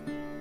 you.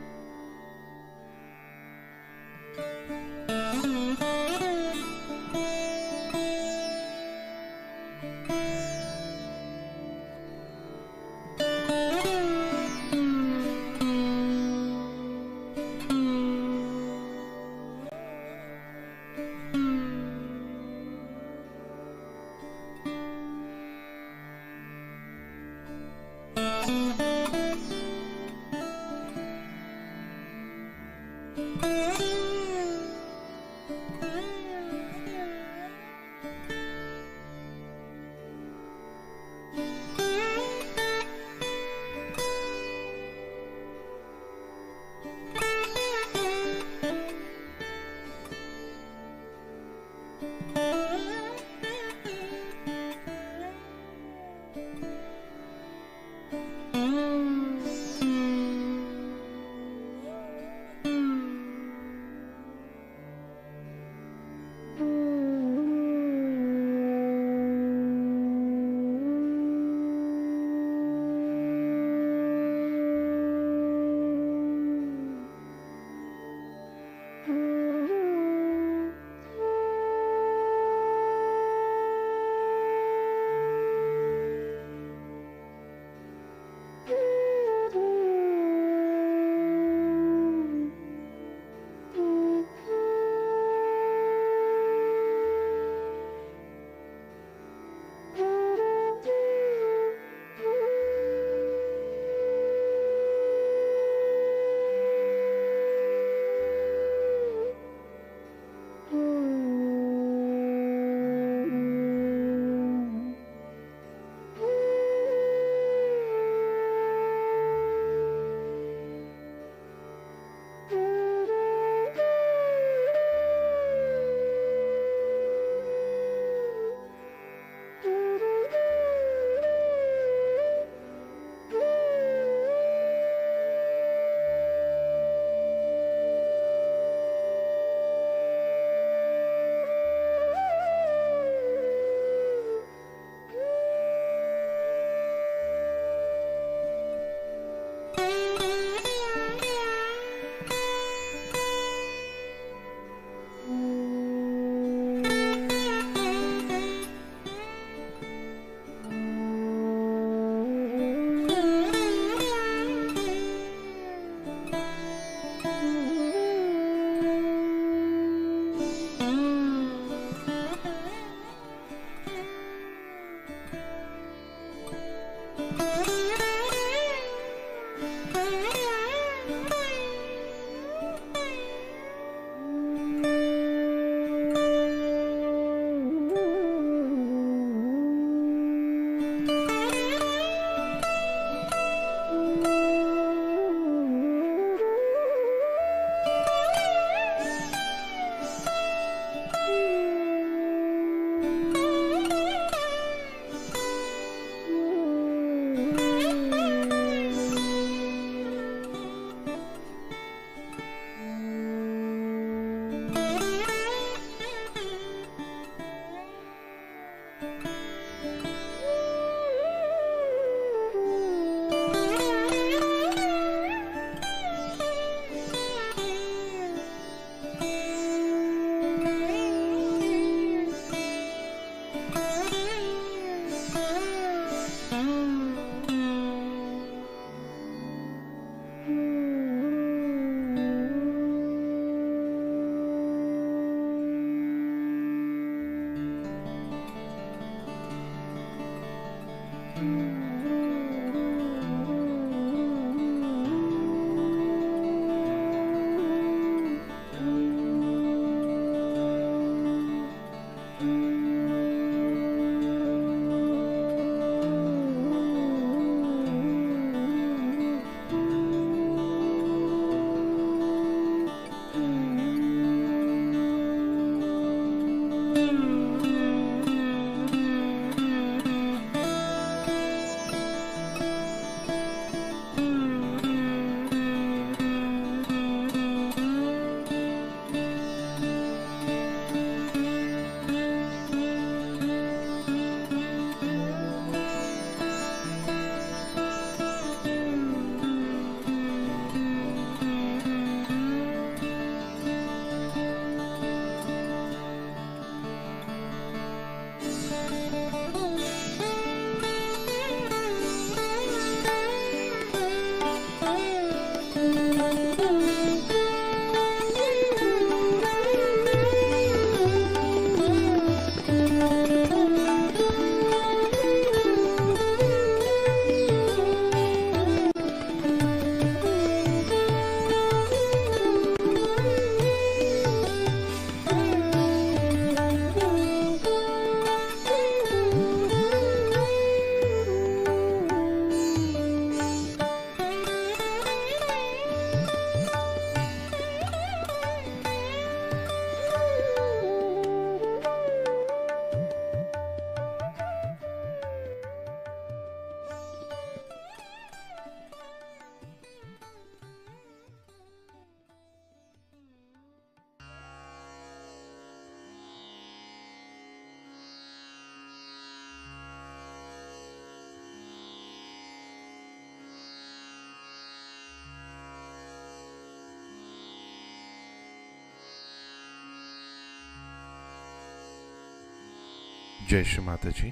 Jai Shri Mataji.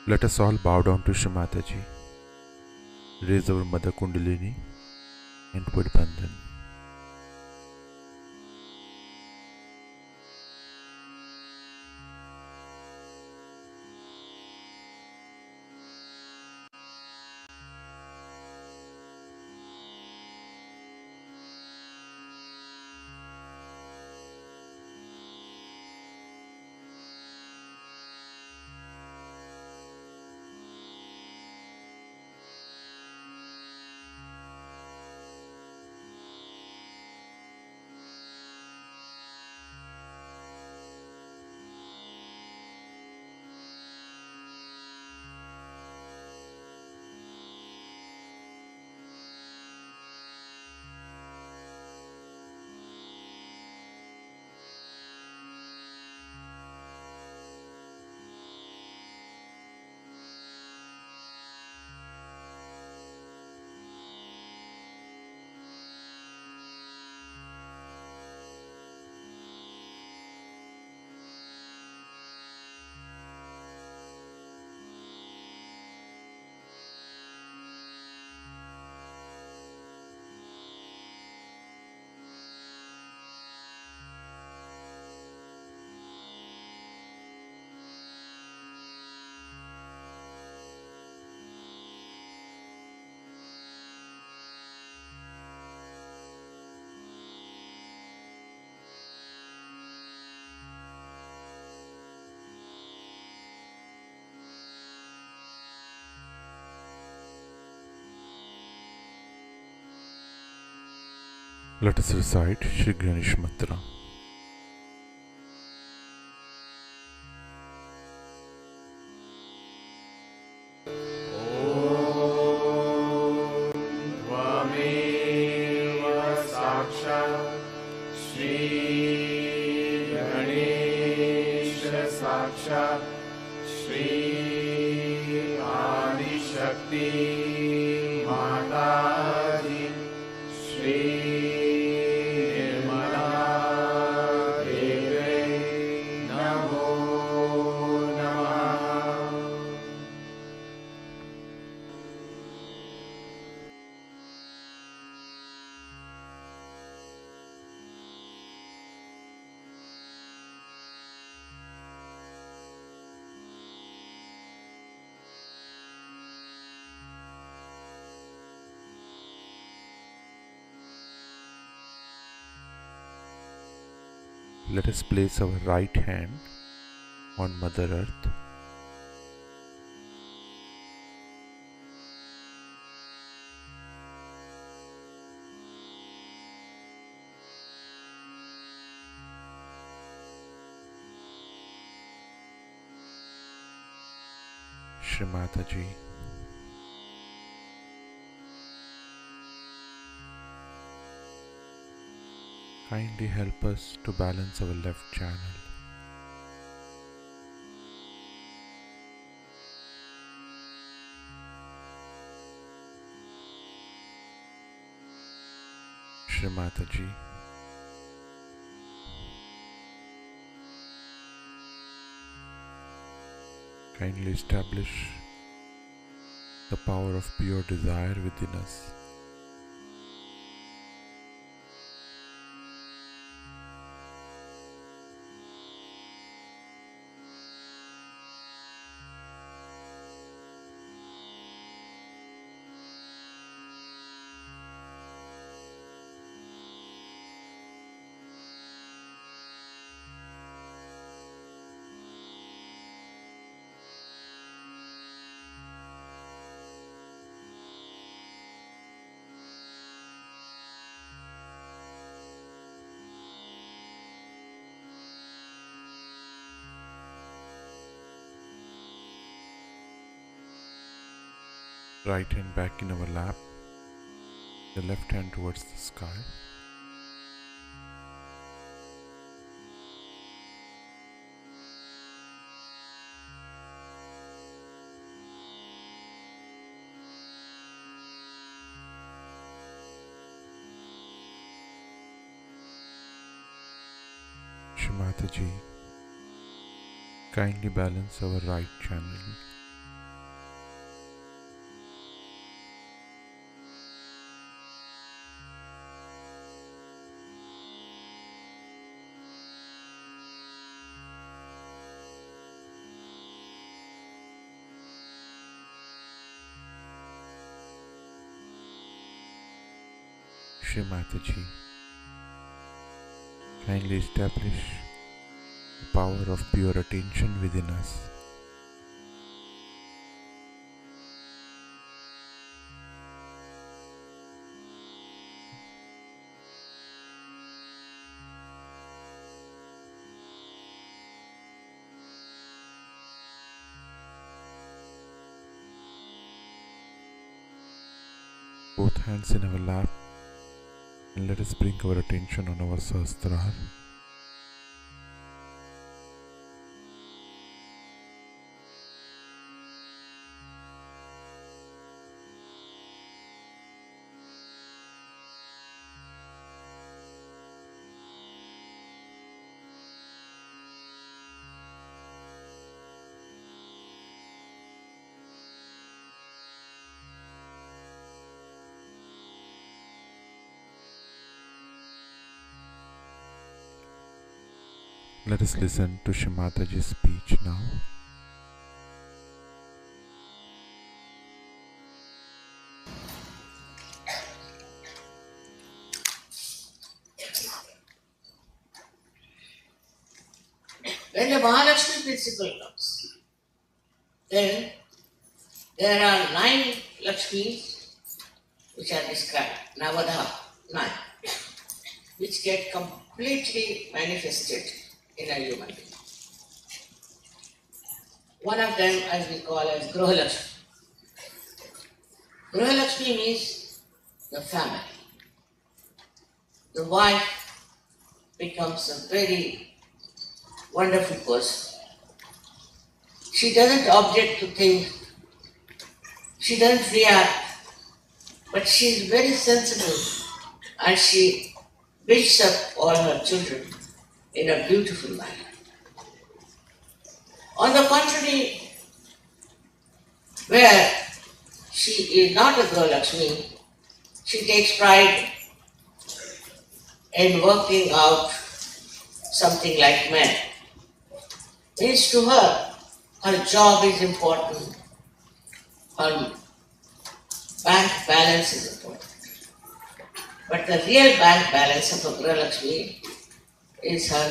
Let us all bow down to Shri Mataji, raise our Mother Kundalini and put Bandhan. Let us recite Shri Ganesh Mantra. Let us place our right hand on Mother Earth. Shri Mataji, kindly help us to balance our left channel. Shri Mataji, kindly establish the power of pure desire within us. Right hand back in our lap, the left hand towards the sky. Mataji, kindly balance our right channel. Shri Mataji, kindly establish the power of pure attention within us. Both hands in our lap, and let us bring our attention on our Sahasrara. Let us listen to Shri Mataji's speech now. When the Mahalakshmi principle comes, then there are 9 Lakshmis which are described, Navadha, 9, which get completely manifested in a human being. One of them, as we call as Gruha Lakshmi. Gruha Lakshmi means the family. The wife becomes a very wonderful person. She doesn't object to things, she doesn't react, but she is very sensible and she builds up all her children in a beautiful manner. On the contrary, where she is not a Gruha Lakshmi, she takes pride in working out something like men. Means to her, her job is important, her bank balance is important. But the real bank balance of a Gruha Lakshmi is her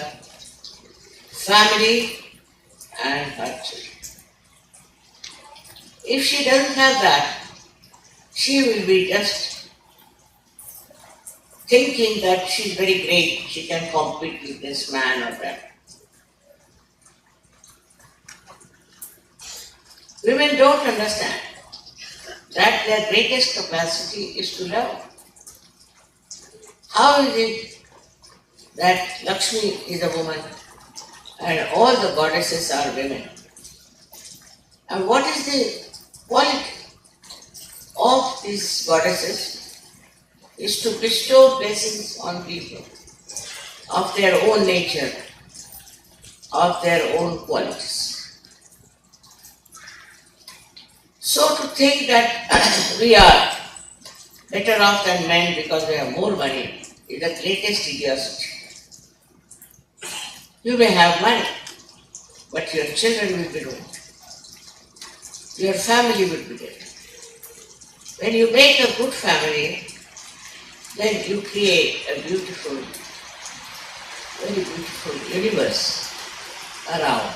family and her children. If she doesn't have that, she will be just thinking that she's very great, she can compete with this man or that. Women don't understand that their greatest capacity is to love. How is it that Lakshmi is a woman and all the goddesses are women? And what is the quality of these goddesses? Is to bestow blessings on people of their own nature, of their own qualities. So to think that we are better off than men because we have more money is the greatest idiocy. You may have money, but your children will be ruined. Your family will be dead. When you make a good family, then you create a beautiful, very beautiful universe around.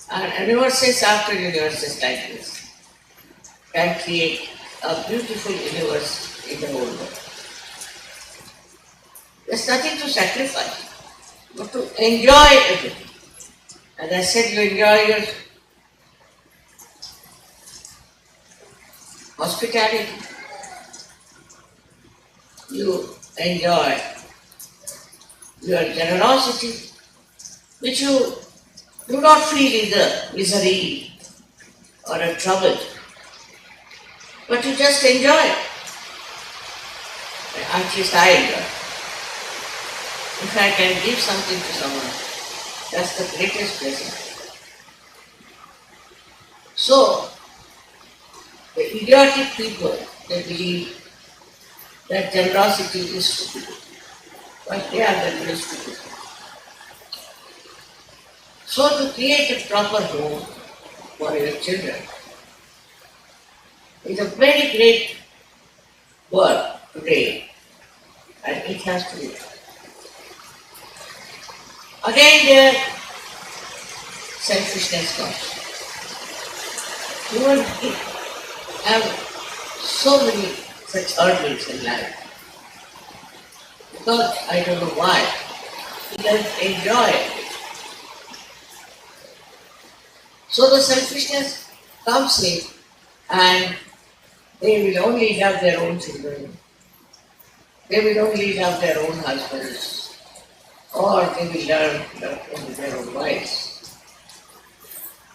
And universes after universes like this can create a beautiful universe in the whole world. There's nothing to sacrifice, but to enjoy everything. As I said, you enjoy your hospitality, you enjoy your generosity, which you do not feel in the misery or a trouble, but you just enjoy it. At least I enjoy it. If I can give something to someone, that's the greatest blessing. So, the idiotic people, they believe that generosity is stupid, but they are the real stupid. So, to create a proper home for your children is a very great work today, and it has to be done. Again, their selfishness comes. Human beings have so many such hurdles in life because I don't know why. He doesn't enjoy it. So the selfishness comes in and they will only love their own children. They will only love their own husbands, or they will love only their own wives.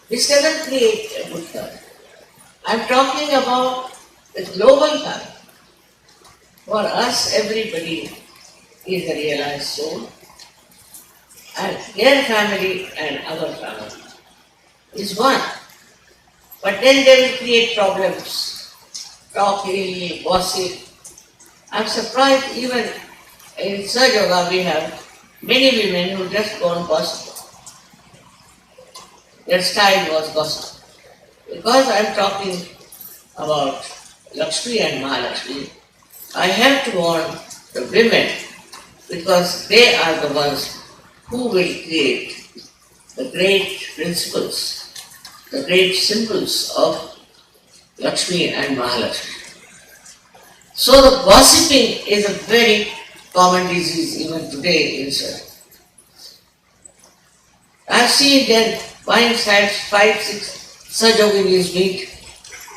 This doesn't create a good family. I'm talking about the global family. For us, everybody is a realized soul, and their family and our family is one. But then they will create problems, talking, gossip. I'm surprised even in Sir Yoga we have many women who just go on gossip. Their style was gossip. Because I'm talking about Lakshmi and Mahalakshmi, I have to warn the women because they are the ones who will create the great principles, the great symbols of Lakshmi and Mahalakshmi. So the gossiping is a very common disease even today in Sir. I've seen them buying 5, 6 Sajoginis meet.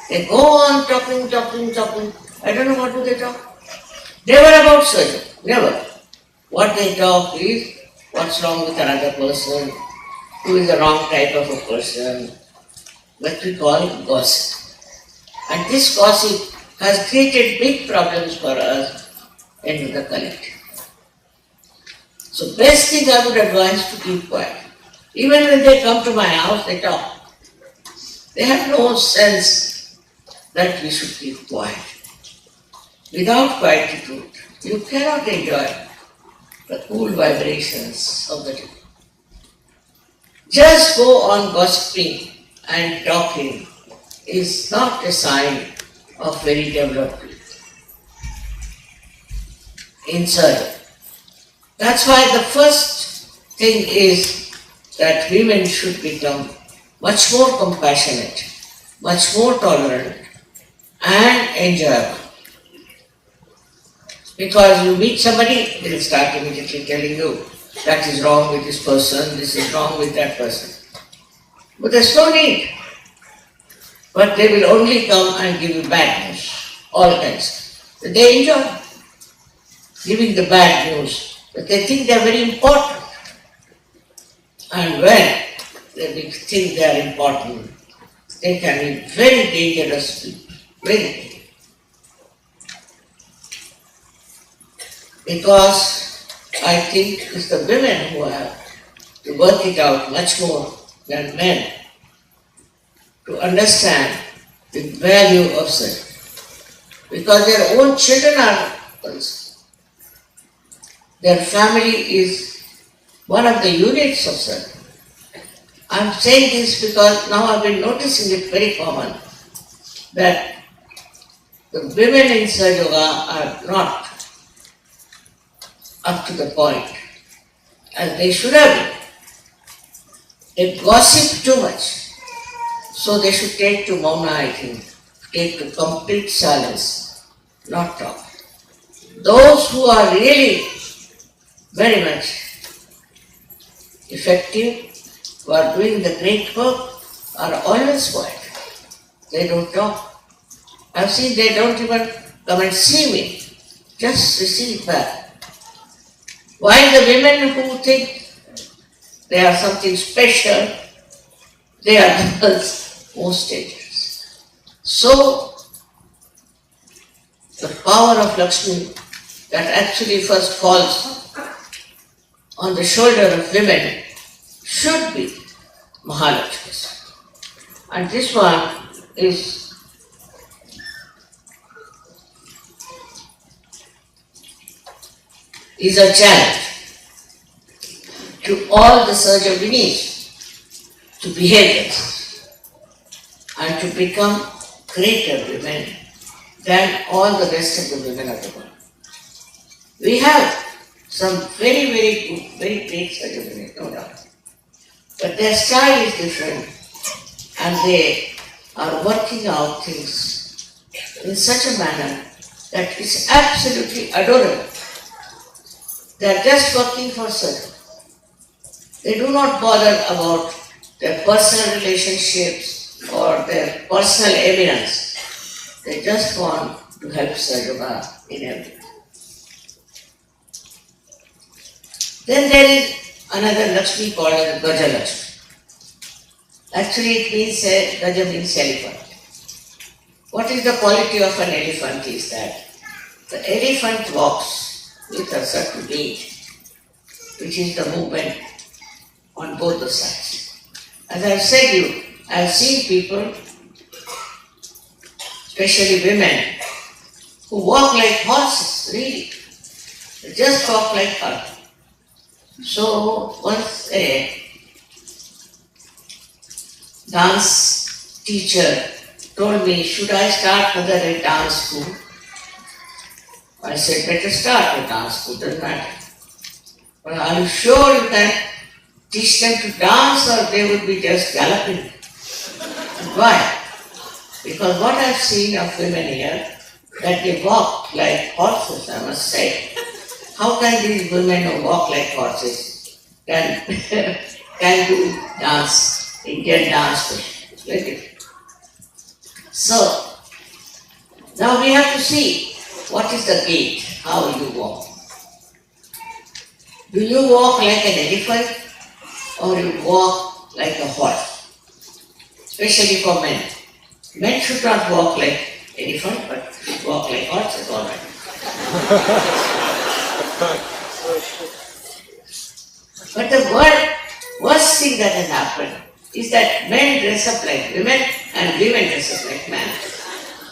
They go on talking. I don't know what do they talk. Never about Sajo, never. What they talk is what's wrong with another person, who is the wrong type of a person, what we call gossip. And this gossip has created big problems for us in the collective. So best thing I would advise to keep quiet. Even when they come to my house, they talk. They have no sense that we should keep quiet. Without quietude, you cannot enjoy the cool vibrations of the day. Just go on gossiping and talking is not a sign of very developed people. Inside. That's why the first thing is that women should become much more compassionate, much more tolerant and enjoyable. Because you meet somebody, they will start immediately telling you that is wrong with this person, this is wrong with that person. But there's no need. But they will only come and give you bad news, all kinds. But they enjoy giving the bad news, but they think they are very important. And when they think they are important, they can be very dangerous people, very dangerous. Because I think it's the women who have to work it out much more than men to understand the value of sex. Because their own children are concerned. Their family is one of the units of sex. I'm saying this because now I've been noticing it very common that the women in Sahaja Yoga are not up to the point as they should have been. They gossip too much. So they should take to Mauna, I think, take to complete silence, not talk. Those who are really very much effective, who are doing the great work, are always quiet. They don't talk. I've seen they don't even come and see me, just receive back. While the women who think they are something special, they are the most dangerous. So, the power of Lakshmi that actually first falls on the shoulder of women should be Mahalakshmi. And this one is a challenge to all the Sahajavinis to behave themselves and to become greater women than all the rest of the women of the world. We have some very, very good, very great Sahajavinis, no doubt. But their style is different and they are working out things in such a manner that it's absolutely adorable. They are just working for Sadhu. They do not bother about their personal relationships or their personal eminence. They just want to help Sadhguru in everything. Then there is another Lakshmi called as Gaja Lakshmi. Actually it means, Gaja means elephant. What is the quality of an elephant is that the elephant walks with a certain gait, which is the movement on both the sides. As I have said you, I have seen people, especially women, who walk like horses, really. They just walk like horses. So once a dance teacher told me, should I start Mother a dance school? I said, better start a dance school, doesn't matter. But are you sure you can teach them to dance or they would be just galloping? Why? Because what I've seen of women here, that they walk like horses, I must say. How can these women who walk like horses can do dance, Indian dance? It's very different. So, now we have to see what is the gait, how you walk. Do you walk like an elephant or you walk like a horse? Especially for men. Men should not walk like elephant, but should walk like horses, all right. But the worst thing that has happened is that men dress up like women and women dress up like men.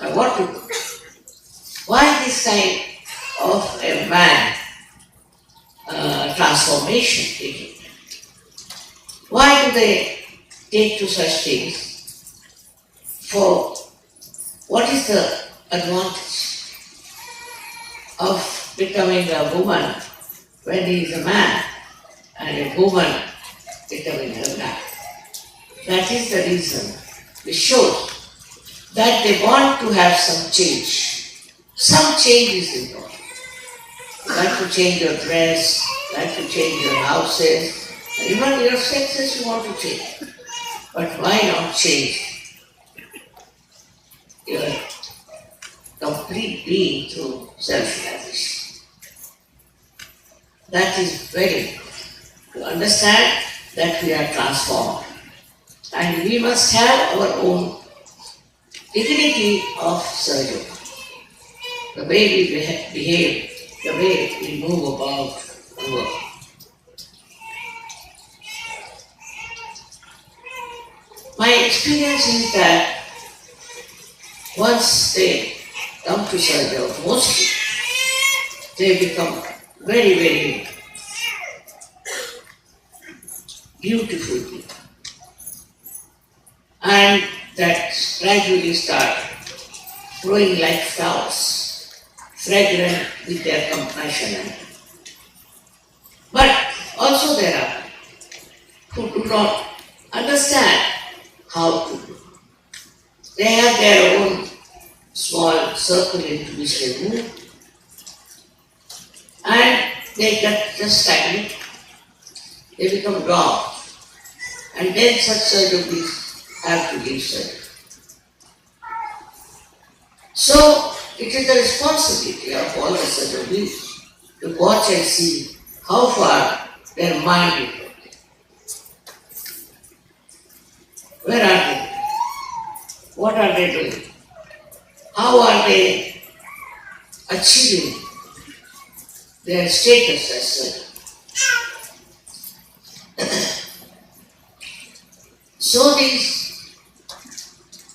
Now what to do? Why this kind of a man transformation taking? Why do they take to such things? For what is the advantage of becoming a woman when he is a man and a woman becoming a man? That is the reason which shows that they want to have some change. Some change is important. You like to change your dress, like to change your houses, even your sexes you want to change. But why not change your complete being through self-realization? That is very important. To understand that we are transformed. And we must have our own dignity of surgery. The way we behave, the way we move about the world. My experience is that once they come to surgery, mostly they become very, very beautiful people. And that gradually start growing like flowers, fragrant with their compassion. But also there are who do not understand how to do. They have their own small circle into which they move, and they get just stagnant. They become dog, and then such surgeries have to leave surgery. So it is the responsibility of all the surgeries to watch and see how far their mind is going. Where are they? What are they doing? How are they achieving their status as surgeon? So these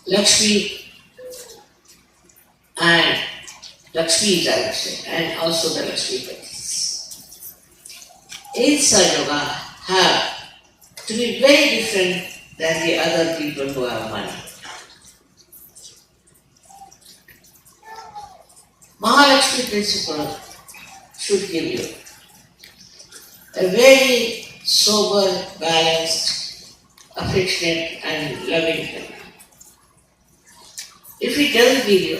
Lakshmi and Lakshmis, I would say, and also the Lakshmipatis in Sahaja have to be very different than the other people who have money. Mahalakshmi principle should give you a very sober, balanced, affectionate and loving family. If it doesn't give you,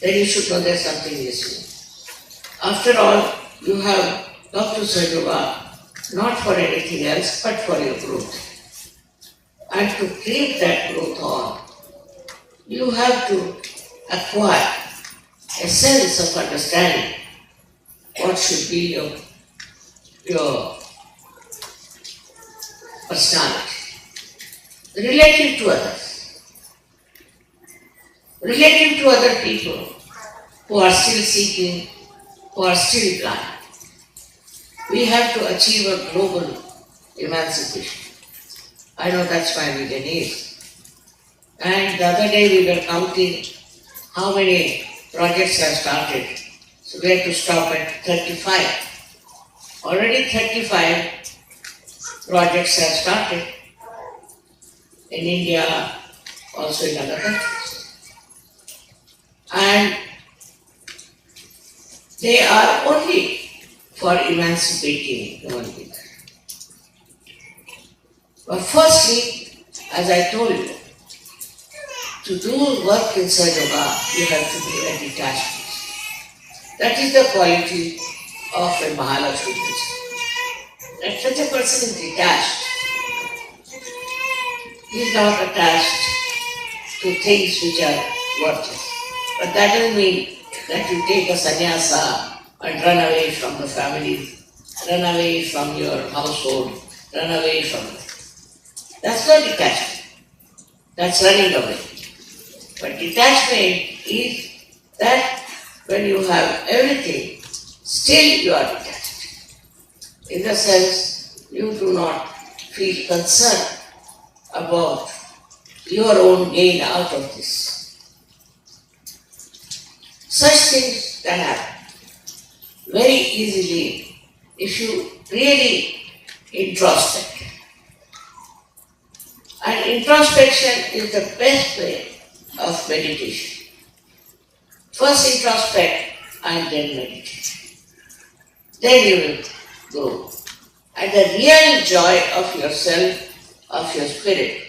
then you should know there's something missing. After all, you have come to Sahaja not for anything else but for your growth. And to keep that growth on, you have to acquire a sense of understanding what should be your personality. Relative to others. Relative to other people who are still seeking, who are still blind. We have to achieve a global emancipation. I know that's my vision is. And the other day we were counting how many projects have started. So we have to stop at 35. Already 35 projects have started in India, also in other countries. And they are only for emancipating human beings. But firstly, as I told you, to do work in Sahaja, you have to be a detached person. That is the quality of a Mahalakshmi person. That such a person is detached. He is not attached to things which are worthless. But that doesn't mean that you take a sannyasa and run away from the family, run away from your household, run away from it. That's not detachment. That's running away. But detachment is that when you have everything, still you are detached. In the sense, you do not feel concerned about your own gain out of this. Such things can happen very easily if you really introspect. And introspection is the best way of meditation. First introspect and then meditate. Then you will grow. And the real joy of yourself, of your spirit,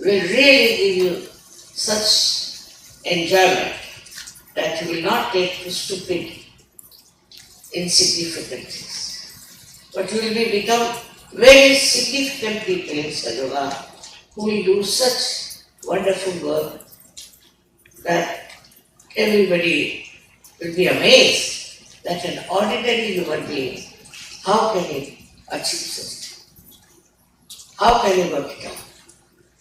will really give you such enjoyment that you will not take to stupid, insignificant things. But you will become very significant people in Sahaja who will do such wonderful work that everybody will be amazed that an ordinary human being, how can he achieve such? How can he work it out?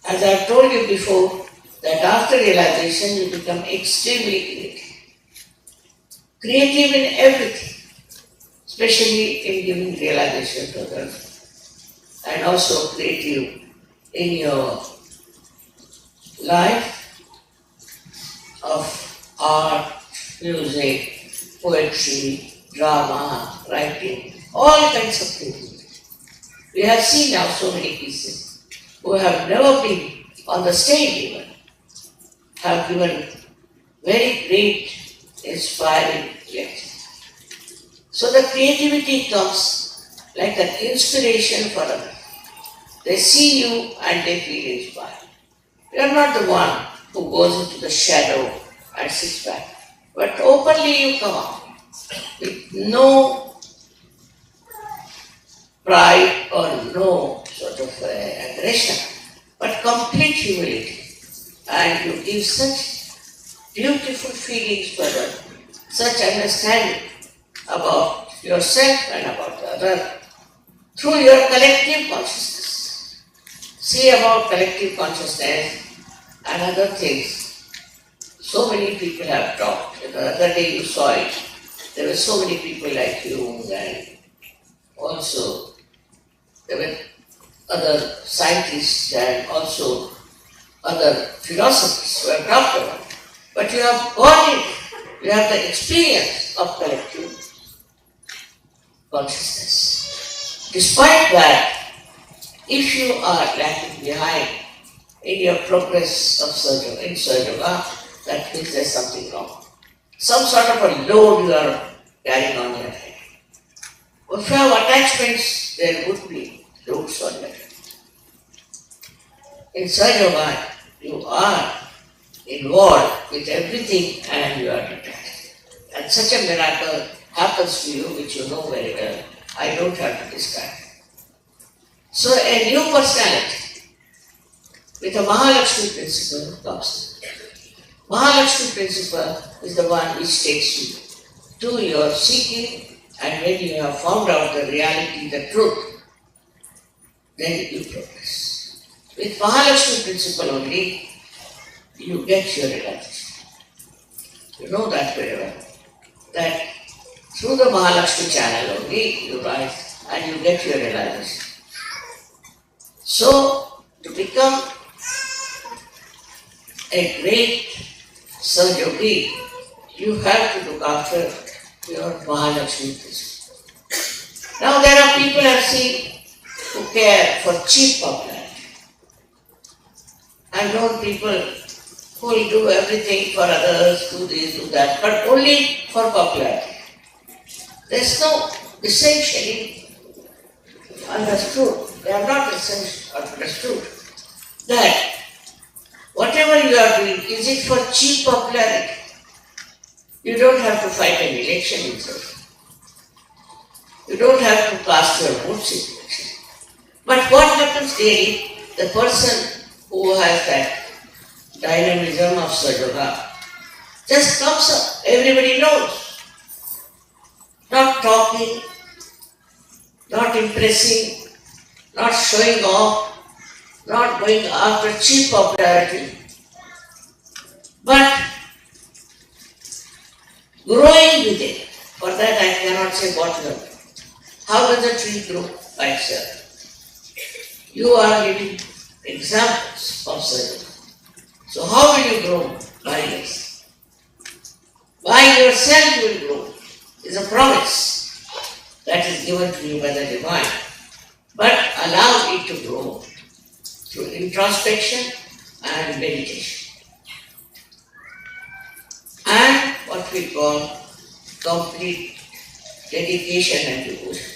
As I have told you before, that after realization you become extremely creative. Creative in everything, especially in giving realization to others. And also creative in your life of art, music, poetry, drama, writing, all kinds of things. We have seen now so many pieces who have never been on the stage even, have given very great, inspiring lectures. So the creativity comes like an inspiration for others. They see you and they feel inspired. You are not the one who goes into the shadow and sits back, but openly you come out with no pride or no sort of aggression, but complete humility. And you give such beautiful feelings for them, such understanding about yourself and about the other through your collective consciousness. See about collective consciousness and other things. So many people have talked. The other day you saw it. There were so many people like Jung, and also there were other scientists and also other philosophers who have talked about it. But you have got it, you have the experience of collective consciousness. Despite that, if you are lagging behind in your progress of in Sahaja, that means there's something wrong. Some sort of a load you are carrying on your head. If you have attachments, there would be loads on your head. In Sahaja, you are involved with everything and you are detached. And such a miracle happens to you, which you know very well. I don't have to describe. So a new personality with a Mahalakshmi principle comes. Mahalakshmi principle is the one which takes you to your seeking, and when you have found out the reality, the truth, then you progress. With Mahalakshmi principle only, you get your realization. You know that very well. That through the Mahalakshmi channel only, you rise and you get your realization. So, to become a great Sahaja, you have to look after your Mahalakshmi principle. Now there are people I've seen who care for cheap popularity. I've known people who will do everything for others, do this, do that, but only for popularity. There's no essentially understood. They are not essentially understood that whatever you are doing, is it for cheap popularity? You don't have to fight an election in Sahaja. You don't have to cast your votes in election. But what happens daily? The person who has that dynamism of Sahaja just comes up. Everybody knows. Not talking, not impressing, not showing off, not going after cheap popularity, but growing with it. For that I cannot say what you are. How does a tree grow by itself? You are living examples of Sahaja. So how will you grow? By yourself. By yourself you will grow. Is a promise that is given to you by the divine. But allow it to grow through introspection and meditation. And what we call complete dedication and devotion.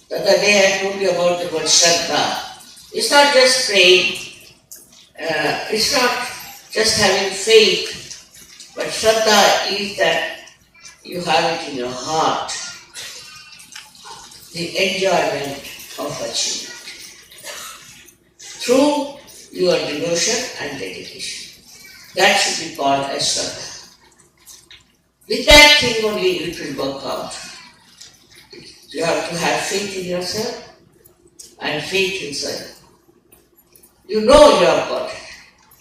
The other day I told you about the word Shraddha. It's not just praying, it's not just having faith, but Shraddha is that you have it in your heart, the enjoyment of achievement through your devotion and dedication. That should be called as Shraddha. With that thing only it will work out. You have to have faith in yourself and faith in Sahaja. You know you have got it.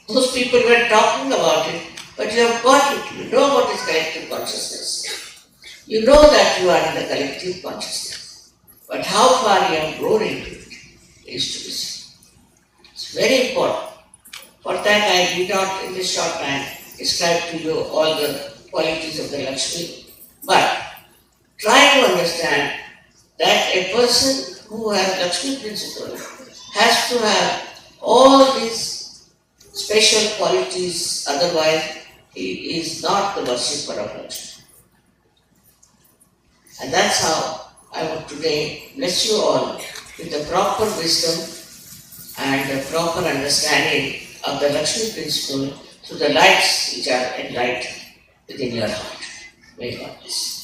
Those people were talking about it, but you have got it. You know what is collective consciousness. You know that you are in the collective consciousness. But how far you have grown into it is to be seen. It's very important. For that I did not in this short time describe to you all the qualities of the Lakshmi. But try to understand that a person who has Lakshmi principle has to have all these special qualities, otherwise he is not the worshipper of Lakshmi. And that's how I would today bless you all with the proper wisdom and the proper understanding of the Lakshmi principle through the lights which are enlightened within your heart. May God bless you.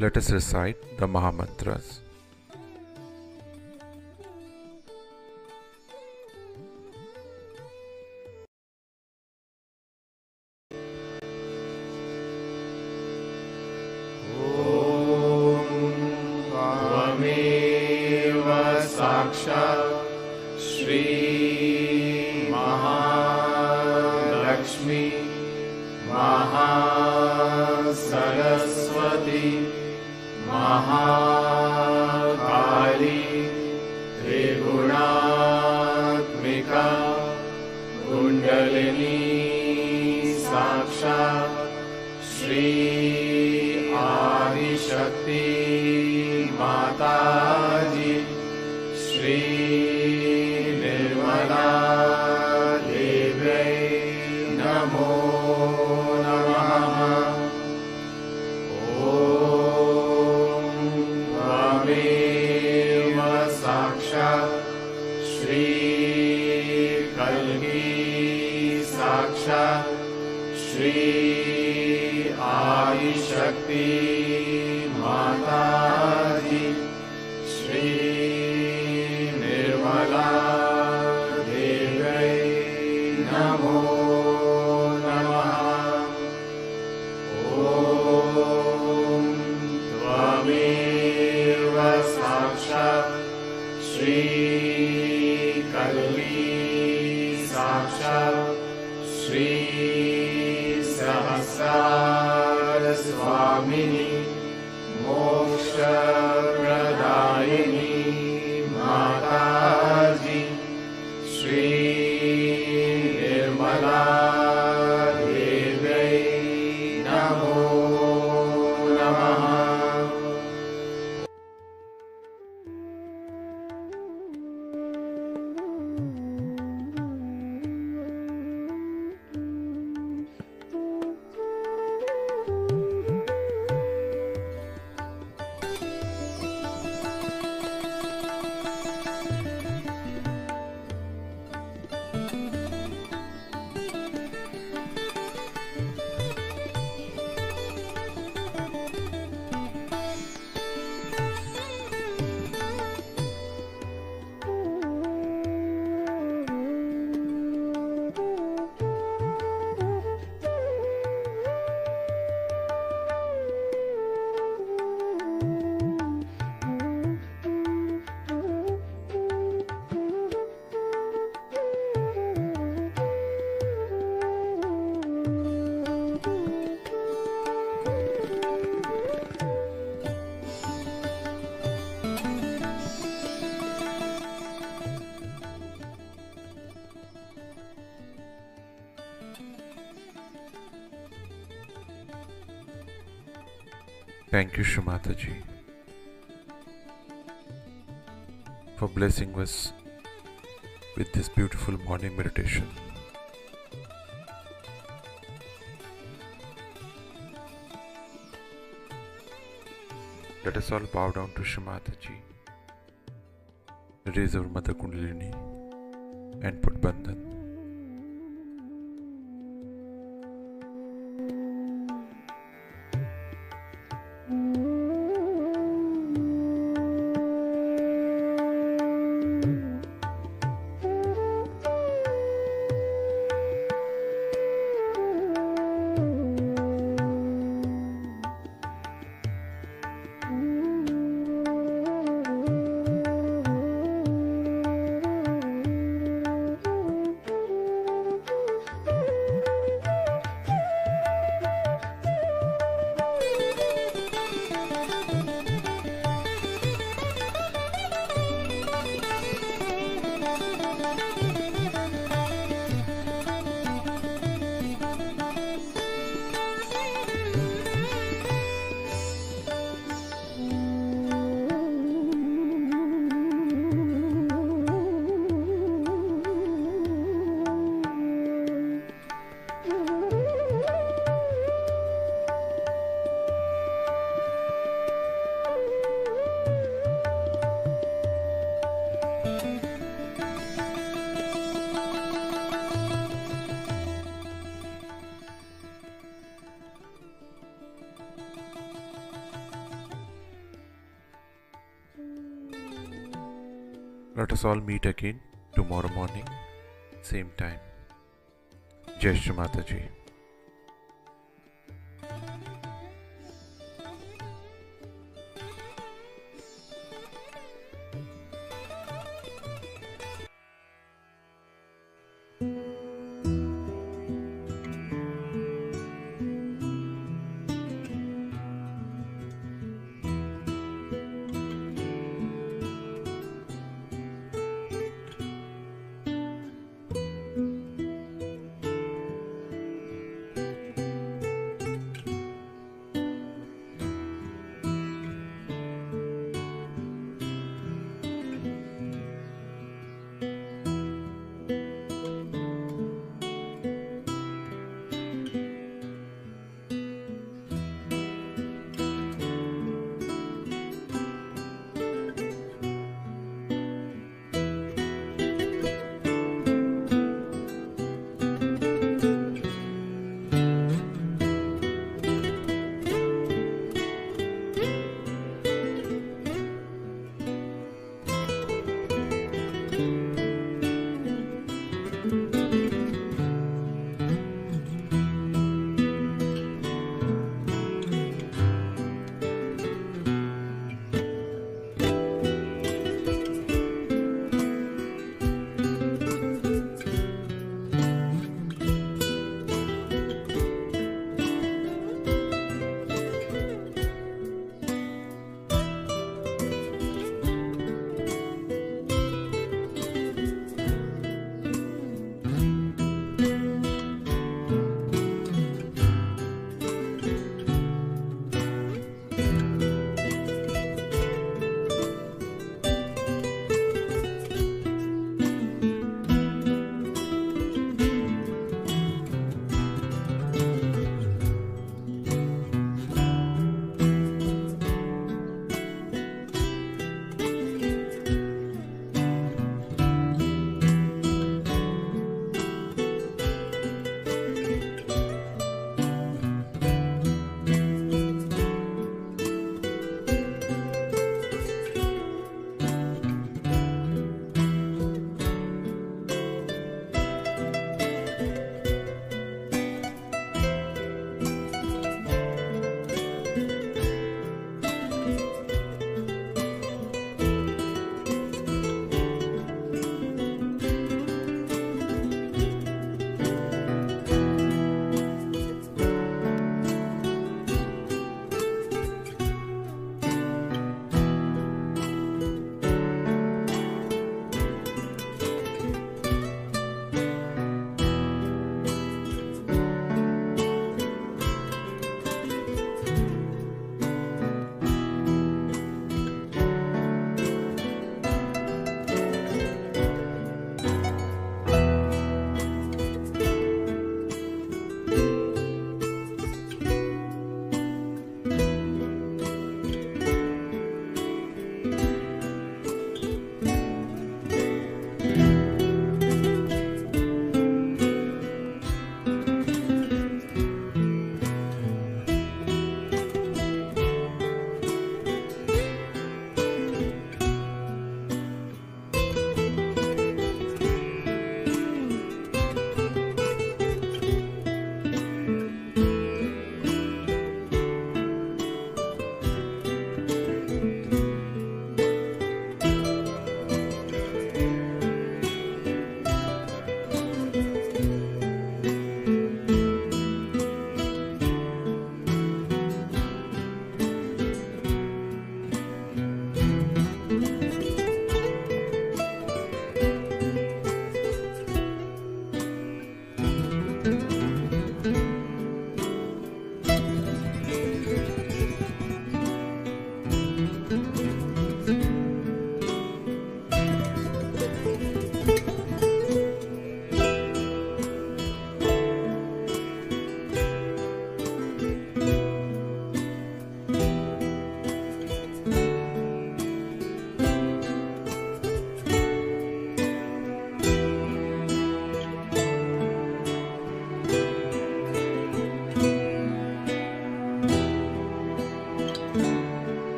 Let us recite the Mahamantras. Shri Mahalakshmi Mahasaraswati Mahakali त्रिगुणात्मिका kundalini साक्षात् श्री आदिशक्ति माताजी श्री निर्मला देव्यै नमो नमः। ॐ त्वमेव साक्षात् श्री कल्की साक्षात् श्री आदिशक्ति माताजी श्री निर्मला देव्यै नमो नमः। ॐ त्वमेव साक्षात् श्री कल्की साक्षात् श्री सहस्रार स्वामिनी मोक्षप्रदायिनी माताजी श्री निर्मला देव्यै नमो नमः। Thank you, Shri Mataji, for blessing us with this beautiful morning meditation. Let us all bow down to Shri Mataji, raise our Mother Kundalini and put Bandhan. Let us all meet again tomorrow morning, same time. Jai Shri Mataji.